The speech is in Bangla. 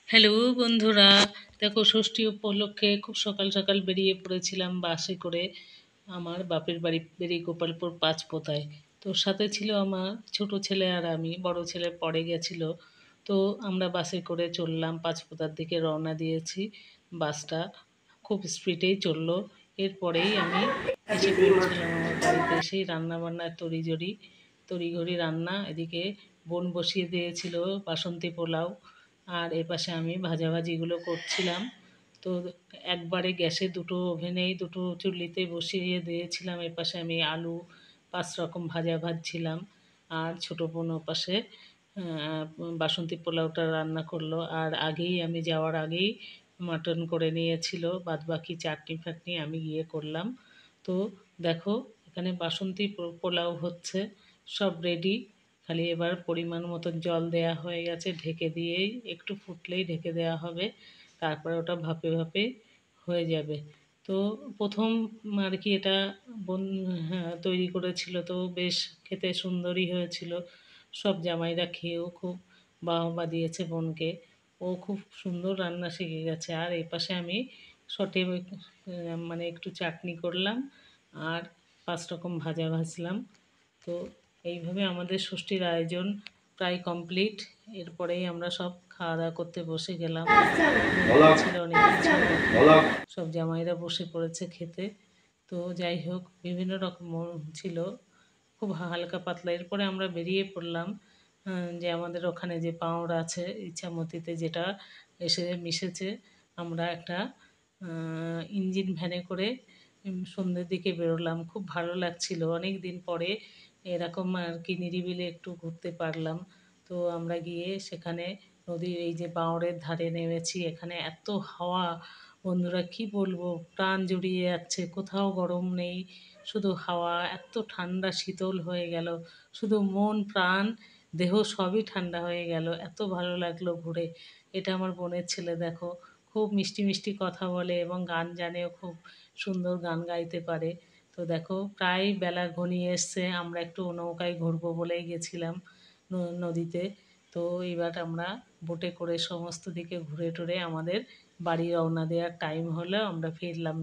হ্যালো বন্ধুরা, দেখো ষষ্ঠী উপলক্ষে খুব সকাল সকাল বেরিয়ে পড়েছিলাম বাসে করে আমার বাপের বাড়ি বেরিয়ে গোপালপুর পাঁচপোতায়। তো সাথে ছিল আমার ছোট ছেলে আর আমি, বড় ছেলে পড়ে গেছিল। তো আমরা বাসে করে চললাম, পাঁচপোতার দিকে রওনা দিয়েছি। বাসটা খুব স্পিডেই চললো। এরপরেই আমি এসে পৌঁছলাম আমার বাড়িতে। এসেই রান্নাবান্নার তড়িঘড়ি রান্না। এদিকে বোন বসিয়ে দিয়েছিল বাসন্তী পোলাও, আর এপাশে আমি ভাজাভাজিগুলো করছিলাম। তো একবারে গ্যাসে দুটো ওভেনেই দুটো চুল্লিতে বসিয়ে দিয়েছিলাম। এপাশে আমি আলু 5 রকম ভাজা ভাজছিলাম, আর ছোটো বোন ওপাশে বাসন্তী পোলাওটা রান্না করলো। আর আমি যাওয়ার আগেই মাটন করে নিয়েছিল, বাদ বাকি চাটনি ফাটনি আমি গিয়ে করলাম। তো দেখো, এখানে বাসন্তী পোলাও হচ্ছে, সব রেডি। খালি এবার পরিমাণ মতো জল দেয়া হয়ে গেছে, ঢেকে দিয়েই একটু ফুটলেই ঢেকে দেওয়া হবে। তারপরে ওটা ভাপে ভাপে হয়ে যাবে। তো প্রথম আর কি এটা বোন তৈরি করেছিল, তো বেশ খেতে সুন্দরই হয়েছিল। সব জামাইরা খেয়েও খুব বাহবা দিয়েছে বোনকে। ও খুব সুন্দর রান্না শিখে গেছে। আর এই পাশে আমি শটে মানে একটু চাটনি করলাম, আর 5 রকম ভাজা ভাজলাম। তো এইভাবে আমাদের ষষ্ঠীর আয়োজন প্রায় কমপ্লিট। এরপরেই আমরা সব খাওয়া দাওয়া করতে বসে গেলাম। ছিল অনেক কিছু, সব জামাইরা বসে পড়েছে খেতে। তো যাই হোক, বিভিন্ন রকম ছিল, খুব হালকা পাতলা। এরপরে আমরা বেরিয়ে পড়লাম যে আমাদের ওখানে যে পাঁওড় আছে ইচ্ছামতিতে, যেটা এসে মিশেছে। আমরা একটা ইঞ্জিন ভ্যানে করে সন্ধ্যের দিকে বেরোলাম। খুব ভালো লাগছিল, অনেক দিন পরে এরকম আর কি নিরিবিলি একটু ঘুরতে পারলাম। তো আমরা গিয়ে সেখানে নদীর এই যে বাঁওড়ের ধারে নেমেছি। এখানে এত হাওয়া, বন্ধুরা কি বলবো, প্রাণ জুড়িয়ে যাচ্ছে। কোথাও গরম নেই, শুধু হাওয়া, এত ঠান্ডা শীতল হয়ে গেল। শুধু মন প্রাণ দেহ সবই ঠান্ডা হয়ে গেল, এত ভালো লাগলো ঘুরে। এটা আমার বোনের ছেলে, দেখো, খুব মিষ্টি মিষ্টি কথা বলে এবং গান জানেও, খুব সুন্দর গান গাইতে পারে। তো দেখো, প্রায় বেলা ঘনিয়ে এসছে, আমরা একটু নৌকায় ঘুরবো বলেই গেছিলাম নদীতে। তো এবার আমরা বোটে করে সমস্ত দিকে ঘুরে টুরে আমাদের বাড়ি রওনা দেওয়ার টাইম হলো, আমরা ফিরলাম।